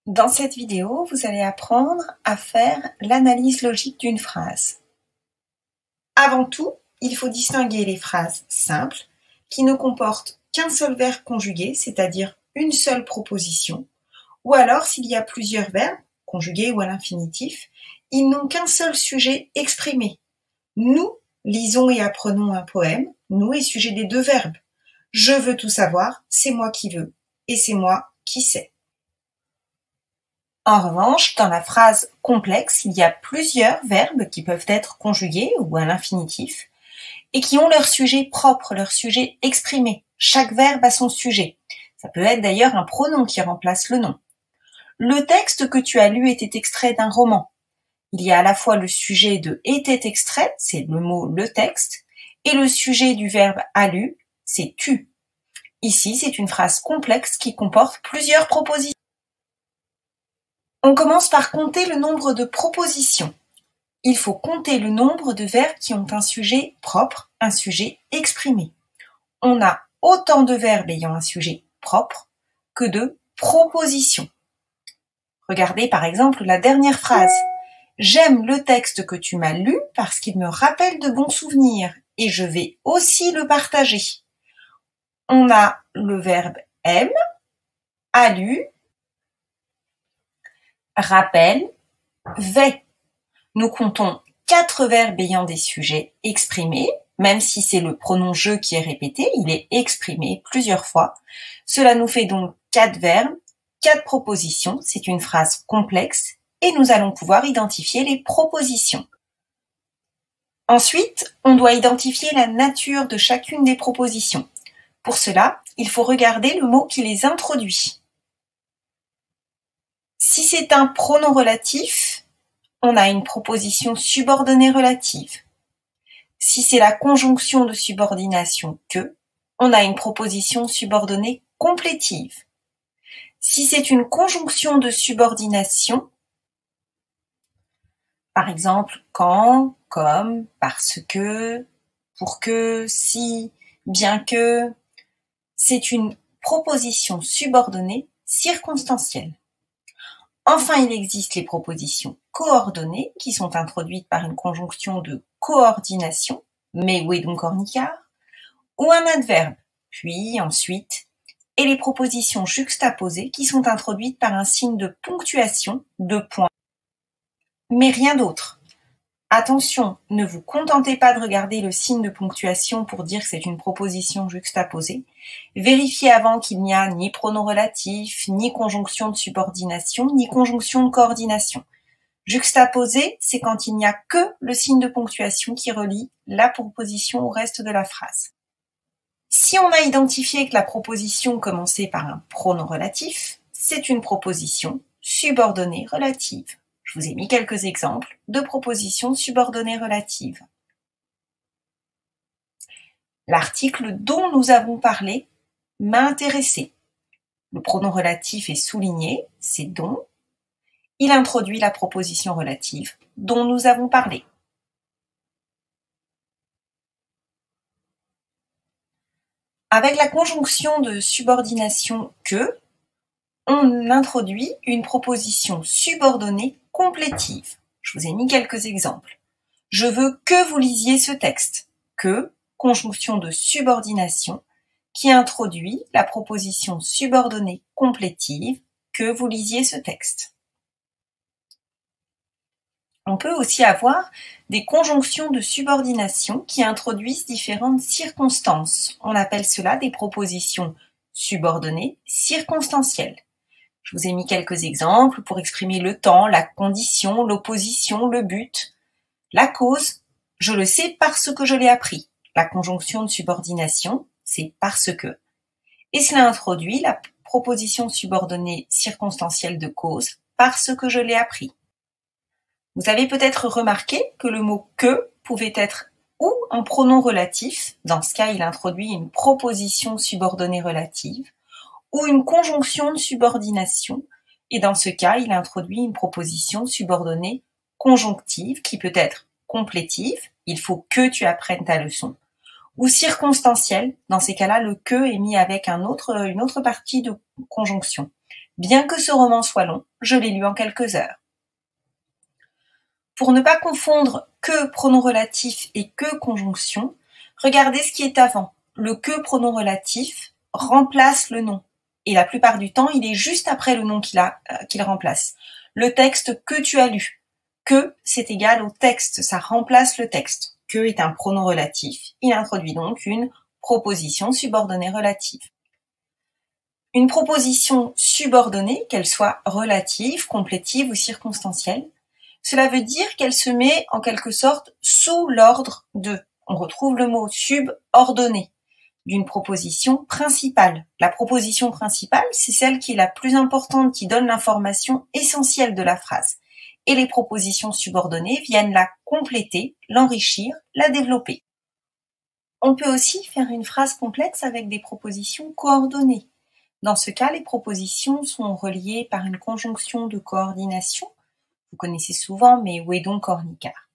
Dans cette vidéo, vous allez apprendre à faire l'analyse logique d'une phrase. Avant tout, il faut distinguer les phrases simples qui ne comportent qu'un seul verbe conjugué, c'est-à-dire une seule proposition, ou alors s'il y a plusieurs verbes, conjugués ou à l'infinitif, ils n'ont qu'un seul sujet exprimé. Nous lisons et apprenons un poème, nous est sujet des deux verbes. Je veux tout savoir, c'est moi qui veux, et c'est moi qui sais. En revanche, dans la phrase complexe, il y a plusieurs verbes qui peuvent être conjugués ou à l'infinitif et qui ont leur sujet propre, leur sujet exprimé. Chaque verbe a son sujet. Ça peut être d'ailleurs un pronom qui remplace le nom. Le texte que tu as lu était extrait d'un roman. Il y a à la fois le sujet de était extrait, c'est le mot le texte, et le sujet du verbe a lu, c'est tu. Ici, c'est une phrase complexe qui comporte plusieurs propositions. On commence par compter le nombre de propositions. Il faut compter le nombre de verbes qui ont un sujet propre, un sujet exprimé. On a autant de verbes ayant un sujet propre que de propositions. Regardez par exemple la dernière phrase. J'aime le texte que tu m'as lu parce qu'il me rappelle de bons souvenirs et je vais aussi le partager. On a le verbe aime, a lu, rappelle, vais. Nous comptons 4 verbes ayant des sujets exprimés, même si c'est le pronom je qui est répété, il est exprimé plusieurs fois. Cela nous fait donc 4 verbes, 4 propositions, c'est une phrase complexe et nous allons pouvoir identifier les propositions. Ensuite, on doit identifier la nature de chacune des propositions. Pour cela, il faut regarder le mot qui les introduit. Si c'est un pronom relatif, on a une proposition subordonnée relative. Si c'est la conjonction de subordination que, on a une proposition subordonnée complétive. Si c'est une conjonction de subordination, par exemple quand, comme, parce que, pour que, si, bien que, c'est une proposition subordonnée circonstancielle. Enfin, il existe les propositions coordonnées qui sont introduites par une conjonction de coordination, mais où est donc Ornicard, ou un adverbe, puis, ensuite, et les propositions juxtaposées qui sont introduites par un signe de ponctuation, de points, mais rien d'autre. Attention, ne vous contentez pas de regarder le signe de ponctuation pour dire que c'est une proposition juxtaposée. Vérifiez avant qu'il n'y a ni pronom relatif, ni conjonction de subordination, ni conjonction de coordination. Juxtaposé, c'est quand il n'y a que le signe de ponctuation qui relie la proposition au reste de la phrase. Si on a identifié que la proposition commençait par un pronom relatif, c'est une proposition subordonnée relative. Je vous ai mis quelques exemples de propositions subordonnées relatives. L'article dont nous avons parlé m'a intéressé. Le pronom relatif est souligné, c'est dont. Il introduit la proposition relative dont nous avons parlé. Avec la conjonction de subordination que, on introduit une proposition subordonnée complétive. Je vous ai mis quelques exemples. Je veux que vous lisiez ce texte. Que, conjonction de subordination, qui introduit la proposition subordonnée complétive, que vous lisiez ce texte. On peut aussi avoir des conjonctions de subordination qui introduisent différentes circonstances. On appelle cela des propositions subordonnées circonstancielles. Je vous ai mis quelques exemples pour exprimer le temps, la condition, l'opposition, le but. La cause, je le sais parce que je l'ai appris. La conjonction de subordination, c'est parce que. Et cela introduit la proposition subordonnée circonstancielle de cause parce que je l'ai appris. Vous avez peut-être remarqué que le mot que pouvait être ou un pronom relatif, dans ce cas il introduit une proposition subordonnée relative, ou une conjonction de subordination, et dans ce cas il introduit une proposition subordonnée conjonctive qui peut être complétive, il faut que tu apprennes ta leçon, ou circonstanciel. Dans ces cas-là, le que est mis avec une autre partie de conjonction. Bien que ce roman soit long, je l'ai lu en quelques heures. Pour ne pas confondre que pronom relatif et que conjonction, regardez ce qui est avant. Le que pronom relatif remplace le nom. Et la plupart du temps, il est juste après le nom qu'il remplace. Le texte que tu as lu. Que, c'est égal au texte, ça remplace le texte. Que est un pronom relatif. Il introduit donc une proposition subordonnée relative. Une proposition subordonnée, qu'elle soit relative, complétive ou circonstancielle, cela veut dire qu'elle se met en quelque sorte sous l'ordre de. On retrouve le mot subordonné d'une proposition principale. La proposition principale, c'est celle qui est la plus importante, qui donne l'information essentielle de la phrase. Et les propositions subordonnées viennent la compléter, l'enrichir, la développer. On peut aussi faire une phrase complexe avec des propositions coordonnées. Dans ce cas, les propositions sont reliées par une conjonction de coordination. Vous connaissez souvent, mais où est donc Ornicart?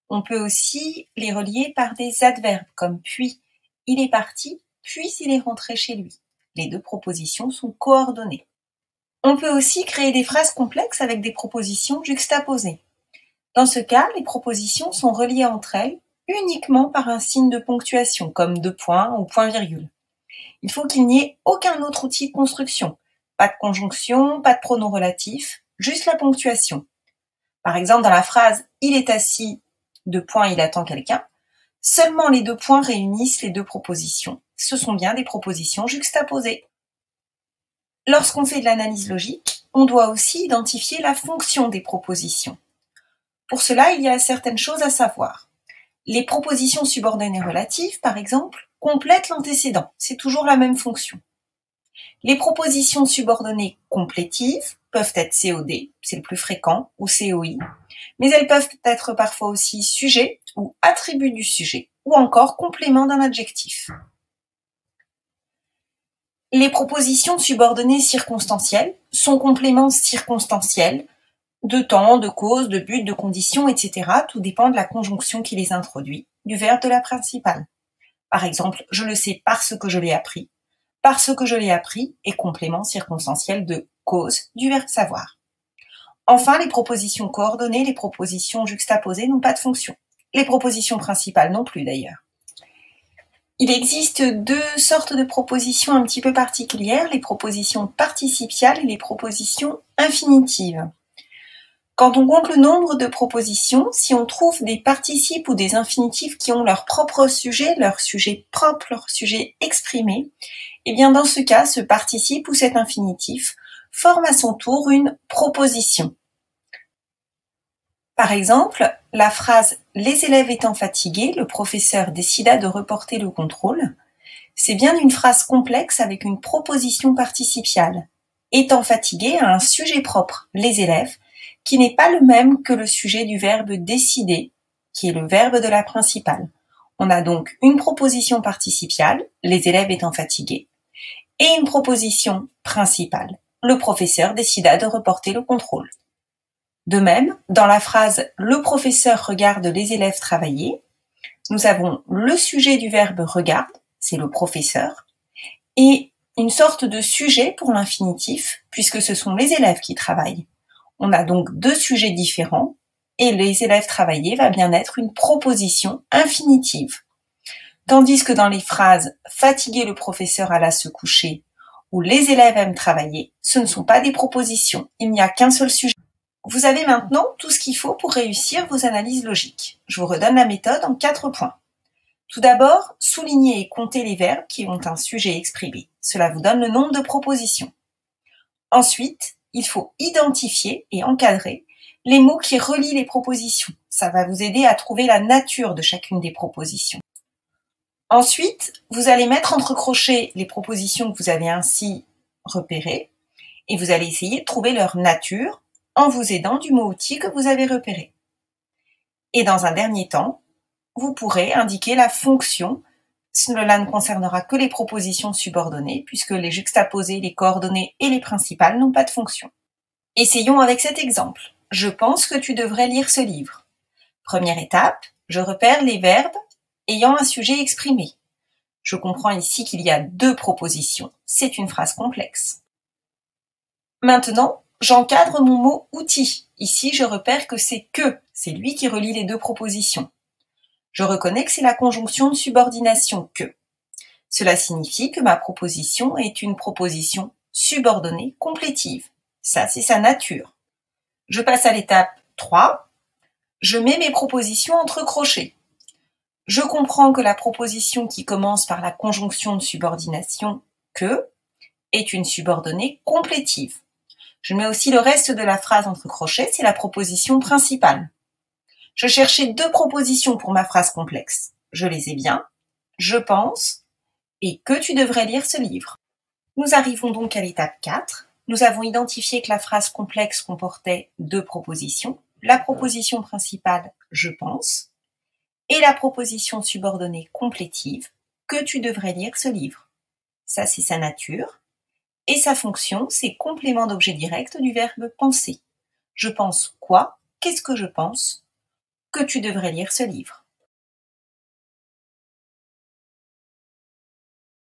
On peut aussi les relier par des adverbes, comme puis. Il est parti, puis il est rentré chez lui. Les deux propositions sont coordonnées. On peut aussi créer des phrases complexes avec des propositions juxtaposées. Dans ce cas, les propositions sont reliées entre elles uniquement par un signe de ponctuation, comme deux points ou point-virgule. Il faut qu'il n'y ait aucun autre outil de construction. Pas de conjonction, pas de pronom relatif, juste la ponctuation. Par exemple, dans la phrase « il est assis », deux points, il attend quelqu'un, seulement les deux points réunissent les deux propositions. Ce sont bien des propositions juxtaposées. Lorsqu'on fait de l'analyse logique, on doit aussi identifier la fonction des propositions. Pour cela, il y a certaines choses à savoir. Les propositions subordonnées relatives, par exemple, complètent l'antécédent. C'est toujours la même fonction. Les propositions subordonnées complétives peuvent être COD, c'est le plus fréquent, ou COI, mais elles peuvent être parfois aussi sujet ou attribut du sujet, ou encore complément d'un adjectif. Les propositions subordonnées circonstancielles sont compléments circonstanciels de temps, de cause, de but, de condition, etc. Tout dépend de la conjonction qui les introduit, du verbe de la principale. Par exemple, je le sais parce que je l'ai appris. Parce que je l'ai appris est complément circonstanciel de cause du verbe savoir. Enfin, les propositions coordonnées, les propositions juxtaposées n'ont pas de fonction. Les propositions principales non plus d'ailleurs. Il existe deux sortes de propositions un petit peu particulières, les propositions participiales et les propositions infinitives. Quand on compte le nombre de propositions, si on trouve des participes ou des infinitifs qui ont leur propre sujet propre, leur sujet exprimé, eh bien dans ce cas, ce participe ou cet infinitif forme à son tour une proposition. Par exemple, la phrase « Les élèves étant fatigués, le professeur décida de reporter le contrôle », c'est bien une phrase complexe avec une proposition participiale. Étant fatigués a un sujet propre, les élèves, qui n'est pas le même que le sujet du verbe décider, qui est le verbe de la principale. On a donc une proposition participiale, les élèves étant fatigués, et une proposition principale, le professeur décida de reporter le contrôle. De même, dans la phrase « Le professeur regarde les élèves travailler », nous avons le sujet du verbe « regarde », c'est le professeur, et une sorte de sujet pour l'infinitif, puisque ce sont les élèves qui travaillent. On a donc deux sujets différents, et les élèves travailler va bien être une proposition infinitive. Tandis que dans les phrases « Fatigué, le professeur alla se coucher » ou « Les élèves aiment travailler », ce ne sont pas des propositions, il n'y a qu'un seul sujet. Vous avez maintenant tout ce qu'il faut pour réussir vos analyses logiques. Je vous redonne la méthode en 4 points. Tout d'abord, soulignez et comptez les verbes qui ont un sujet exprimé. Cela vous donne le nombre de propositions. Ensuite, il faut identifier et encadrer les mots qui relient les propositions. Ça va vous aider à trouver la nature de chacune des propositions. Ensuite, vous allez mettre entre crochets les propositions que vous avez ainsi repérées et vous allez essayer de trouver leur nature en vous aidant du mot-outil que vous avez repéré. Et dans un dernier temps, vous pourrez indiquer la fonction. Cela ne concernera que les propositions subordonnées, puisque les juxtaposées, les coordonnées et les principales n'ont pas de fonction. Essayons avec cet exemple. Je pense que tu devrais lire ce livre. Première étape, je repère les verbes ayant un sujet exprimé. Je comprends ici qu'il y a deux propositions. C'est une phrase complexe. Maintenant, j'encadre mon mot outil. Ici, je repère que c'est que. C'est lui qui relie les deux propositions. Je reconnais que c'est la conjonction de subordination que. Cela signifie que ma proposition est une proposition subordonnée complétive. Ça, c'est sa nature. Je passe à l'étape 3. Je mets mes propositions entre crochets. Je comprends que la proposition qui commence par la conjonction de subordination que est une subordonnée complétive. Je mets aussi le reste de la phrase entre crochets, c'est la proposition principale. Je cherchais deux propositions pour ma phrase complexe. Je les ai bien, je pense, et que tu devrais lire ce livre. Nous arrivons donc à l'étape 4. Nous avons identifié que la phrase complexe comportait deux propositions, la proposition principale « je pense » et la proposition subordonnée complétive « que tu devrais lire ce livre ». Ça, c'est sa nature. Et sa fonction, c'est complément d'objet direct du verbe penser. Je pense quoi? Qu'est-ce que je pense? Que tu devrais lire ce livre.